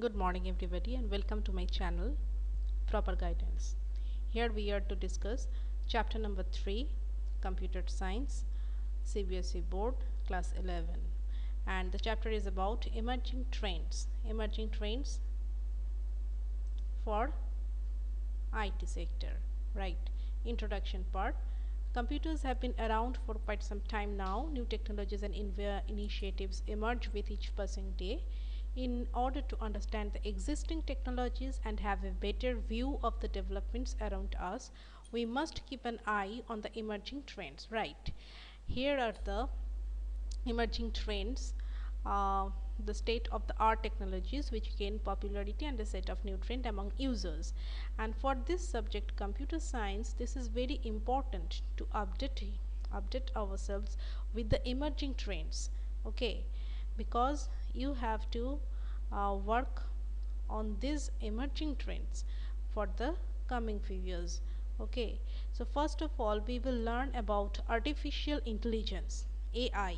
Good morning everybody and welcome to my channel Proper Guidance. Here we are to discuss chapter number 3, Computer Science, CBSE Board, Class 11, and the chapter is about emerging trends for IT sector. Right. Introduction part. Computers have been around for quite some time now. New technologies and initiatives emerge with each passing day. In order to understand the existing technologies and have a better view of the developments around us, we must keep an eye on the emerging trends. Right. Here are the emerging trends, the state of the art technologies which gain popularity and a set of new trend among users. And for this subject computer science, this is very important to update ourselves with the emerging trends. Okay, because you have to work on these emerging trends for the coming few years. Okay, so first of all we will learn about artificial intelligence, AI.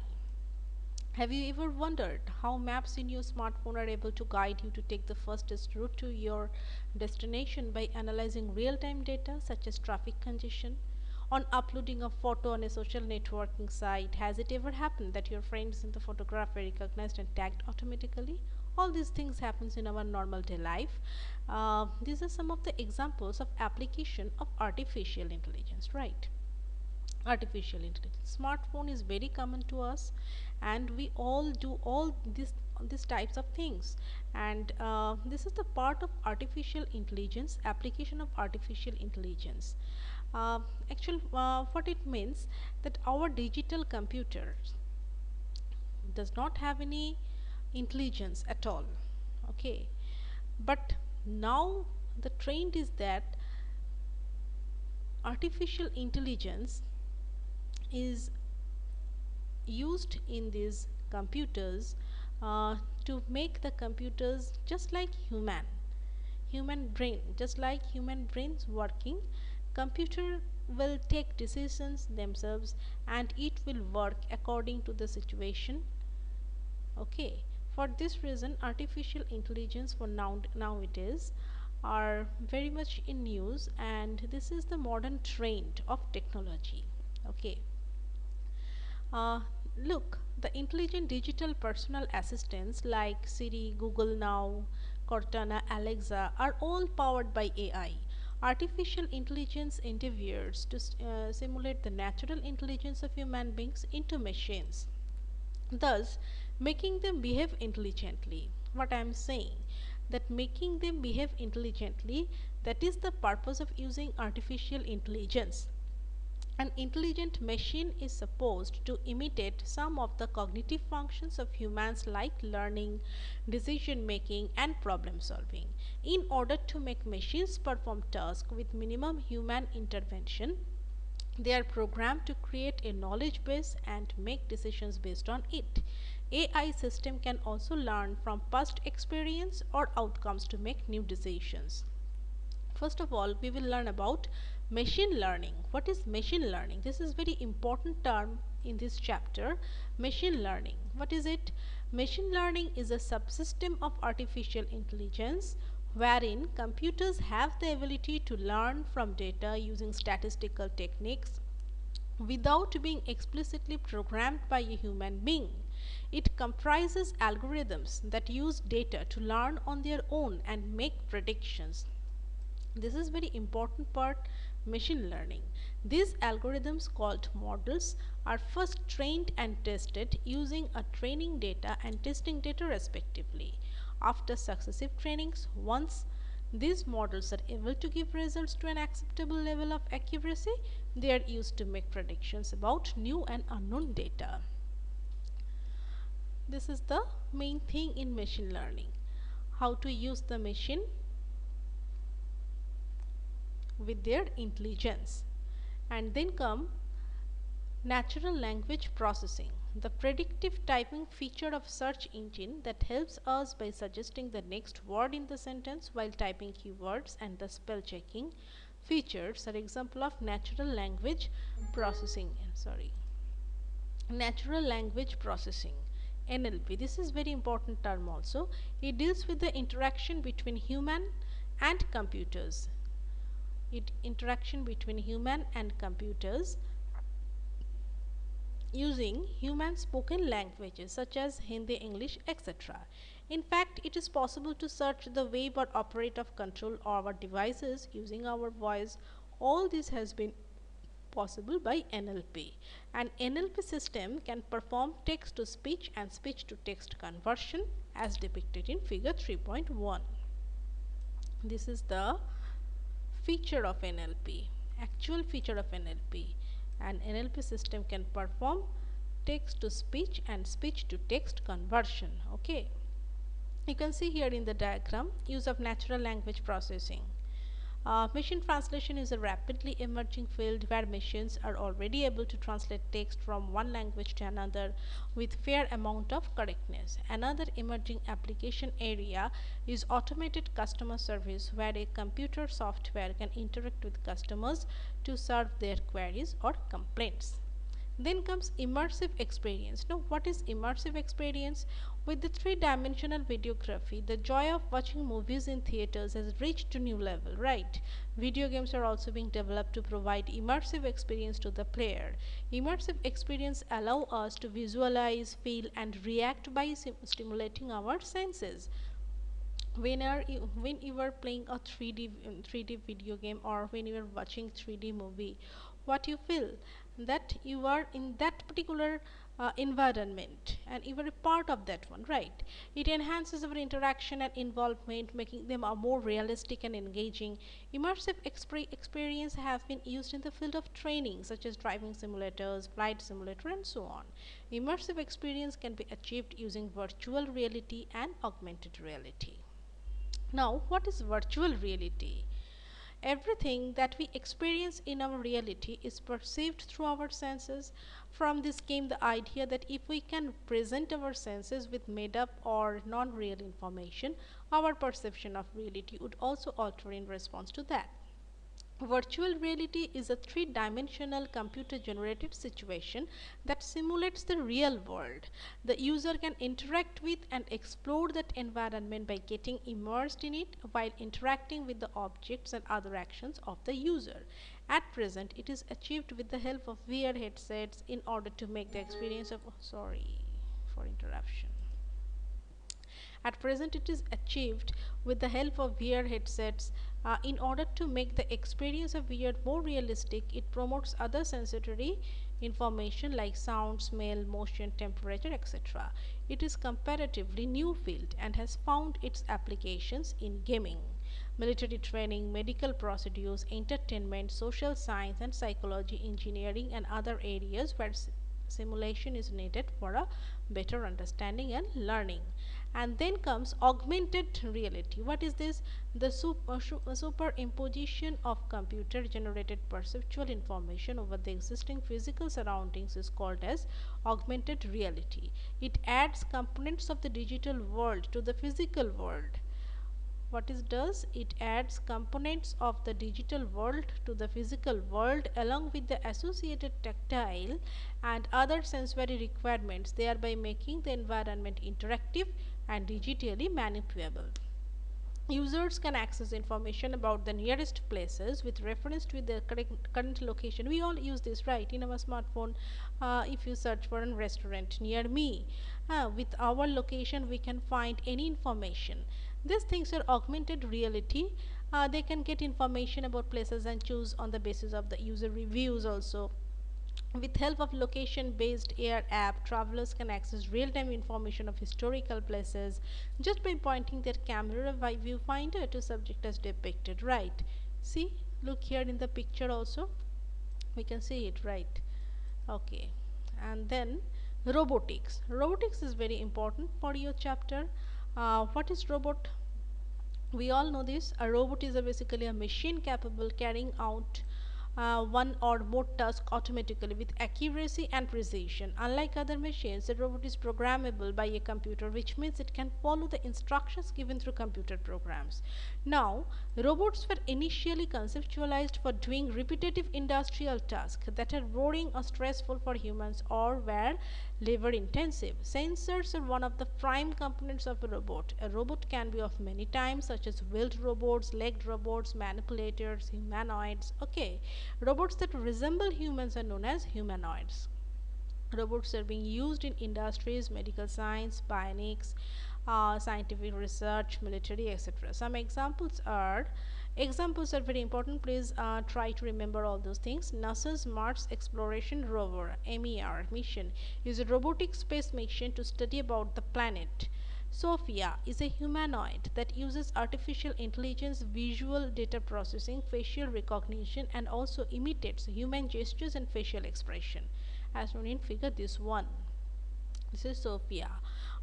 Have you ever wondered how maps in your smartphone are able to guide you to take the fastest route to your destination by analyzing real-time data such as traffic congestion? On uploading a photo on a social networking site, has it ever happened that your friends in the photograph were recognized and tagged automatically? All these things happens in our normal day life. These are some of the examples of application of artificial intelligence, right? Artificial intelligence, smartphone is very common to us and we all do all these types of things, and this is the part of artificial intelligence, application of artificial intelligence. Actually, what it means that our digital computer does not have any intelligence at all. Okay, but now the trend is that artificial intelligence is used in these computers to make the computers just like human brain, just like human brains working. Computer will take decisions themselves and it will work according to the situation. Okay, for this reason artificial intelligence for nowadays are very much in news, and this is the modern trend of technology. Okay, uh, look, the intelligent digital personal assistants like Siri, Google Now, Cortana, Alexa are all powered by AI. Artificial intelligence endeavors to simulate the natural intelligence of human beings into machines, thus making them behave intelligently. What I am saying, that making them behave intelligently, that is the purpose of using artificial intelligence. An intelligent machine is supposed to imitate some of the cognitive functions of humans like learning, decision making and problem solving. In order to make machines perform tasks with minimum human intervention, they are programmed to create a knowledge base and make decisions based on it. AI system can also learn from past experience or outcomes to make new decisions. First of all, we will learn about machine learning. What is machine learning? This is very important term in this chapter. Machine learning. What is it? Machine learning is a subsystem of artificial intelligence wherein computers have the ability to learn from data using statistical techniques without being explicitly programmed by a human being. It comprises algorithms that use data to learn on their own and make predictions. This is very important part, machine learning. These algorithms called models are first trained and tested using a training data and testing data respectively. After successive trainings, once these models are able to give results to an acceptable level of accuracy, they are used to make predictions about new and unknown data. This is the main thing in machine learning. How to use the machine with their intelligence. And then come natural language processing, the predictive typing feature of search engine that helps us by suggesting the next word in the sentence while typing keywords, and the spell checking features are example of natural language processing. Natural language processing, NLP. This is very important term also. It deals with the interaction between human and computers. Interaction between human and computers using human spoken languages such as Hindi, English, etc. In fact, it is possible to search the web or operate of control our devices using our voice. All this has been possible by NLP. An NLP system can perform text to speech and speech to text conversion as depicted in figure 3.1. This is the feature of NLP, actual feature of NLP. An NLP system can perform text to speech and speech to text conversion. Okay, you can see here in the diagram use of natural language processing. Machine translation is a rapidly emerging field where machines are already able to translate text from one language to another with fair amount of correctness. Another emerging application area is automated customer service, where a computer software can interact with customers to serve their queries or complaints. Then comes immersive experience. Now, what is immersive experience? With the three-dimensional videography, the joy of watching movies in theaters has reached a new level, right? Video games are also being developed to provide immersive experience to the player. Immersive experience allow us to visualize, feel, and react by stimulating our senses. When you are playing a 3D video game, or when you are watching 3D movie, what you feel that you are in that particular environment and you are a part of that one, right? It enhances our interaction and involvement, making them a more realistic and engaging. Immersive experience have been used in the field of training such as driving simulators, flight simulator, and so on. Immersive experience can be achieved using virtual reality and augmented reality. Now, what is virtual reality? Everything that we experience in our reality is perceived through our senses. From this came the idea that if we can present our senses with made up or non real information, our perception of reality would also alter in response to that. Virtual reality is a three-dimensional computer-generated situation that simulates the real world. The user can interact with and explore that environment by getting immersed in it while interacting with the objects and other actions of the user. At present, it is achieved with the help of VR headsets in order to make the experience of sorry for interruption. At present, it is achieved with the help of VR headsets. In order to make the experience of VR more realistic, it promotes other sensory information like sound, smell, motion, temperature, etc. It is comparatively new field and has found its applications in gaming, military training, medical procedures, entertainment, social science and psychology, engineering, and other areas where simulation is needed for a better understanding and learning. And then comes augmented reality. What is this? The superimposition of computer generated perceptual information over the existing physical surroundings is called as augmented reality. It adds components of the digital world to the physical world. What it does, it adds components of the digital world to the physical world along with the associated tactile and other sensory requirements, thereby making the environment interactive and digitally manipulable. Users can access information about the nearest places with reference to their current location. We all use this, right, in our smartphone. If you search for a restaurant near me, with our location we can find any information. These things are augmented reality. They can get information about places and choose on the basis of the user reviews also. With help of location-based AR app, travelers can access real-time information of historical places just by pointing their camera viewfinder to subject as depicted, right? See, look here in the picture also. We can see it, right? Okay. And then robotics. Robotics is very important for your chapter. What is robot? We all know this. A robot is basically a machine capable carrying out one or more tasks automatically with accuracy and precision. Unlike other machines, the robot is programmable by a computer, which means it can follow the instructions given through computer programs. Now, robots were initially conceptualized for doing repetitive industrial tasks that are boring or stressful for humans or were labor intensive. Sensors are one of the prime components of a robot. A robot can be of many types, such as wheeled robots, legged robots, manipulators, humanoids. Okay, robots that resemble humans are known as humanoids. Robots are being used in industries, medical science, bionics, scientific research, military, etc. Some examples are very important. Please try to remember all those things. NASA's Mars Exploration Rover (MER) mission is a robotic space mission to study about the planet. Sophia is a humanoid that uses artificial intelligence, visual data processing, facial recognition, and also imitates human gestures and facial expression, as shown in figure this one. This is Sophia.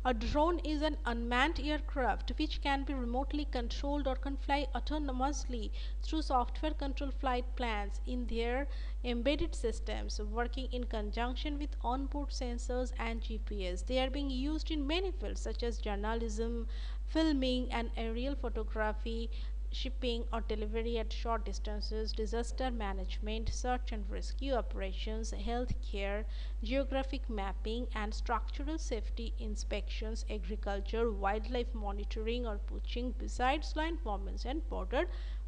A drone is an unmanned aircraft which can be remotely controlled or can fly autonomously through software controlled flight plans in their embedded systems, working in conjunction with onboard sensors and GPS. They are being used in many fields such as journalism, filming, and aerial photography, shipping or delivery at short distances, disaster management, search and rescue operations, healthcare, geographic mapping, and structural safety inspections, agriculture, wildlife monitoring or poaching, besides law enforcement and border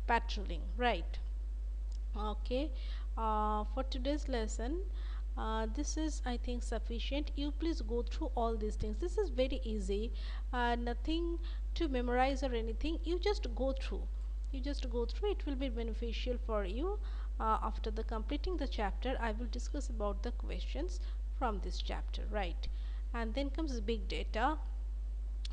patrolling. Right. Okay. For today's lesson, this is I think sufficient. You please go through all these things. This is very easy, nothing to memorize or anything. You just go through. It will be beneficial for you. After the completing the chapter, I will discuss about the questions from this chapter, right? And then comes big data,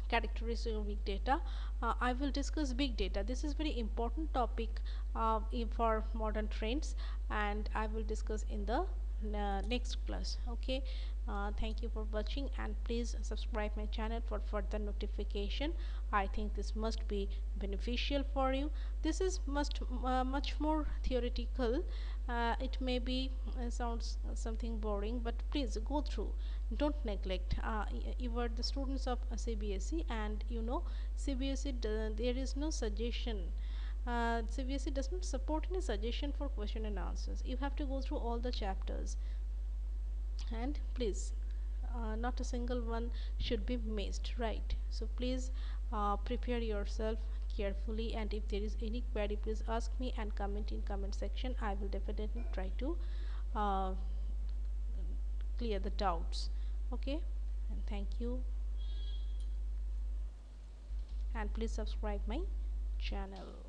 characteristics of big data. I will discuss big data. This is very important topic for modern trends, and I will discuss in the next class. Okay. Thank you for watching, and please subscribe my channel for further notification. I think this must be beneficial for you. This is much more theoretical. It may be sounds something boring, but please go through. Don't neglect. You are the students of CBSE, and you know CBSE. There is no suggestion. CBSE does not support any suggestion for question and answers. You have to go through all the chapters, and please, not a single one should be missed. Right. So please prepare yourself carefully, and if there is any query, please ask me and comment in comment section. I will definitely try to uh, clear the doubts. Okay, and thank you, and please subscribe my channel.